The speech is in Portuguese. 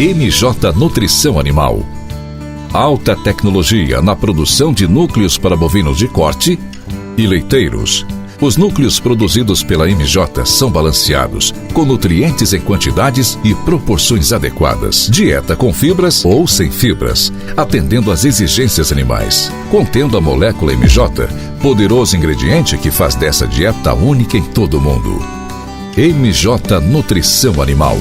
MJ Nutrição Animal. Alta tecnologia na produção de núcleos para bovinos de corte e leiteiros. Os núcleos produzidos pela MJ são balanceados, com nutrientes em quantidades e proporções adequadas. Dieta com fibras ou sem fibras, atendendo às exigências animais. Contendo a molécula MJ, poderoso ingrediente que faz dessa dieta única em todo o mundo. MJ Nutrição Animal.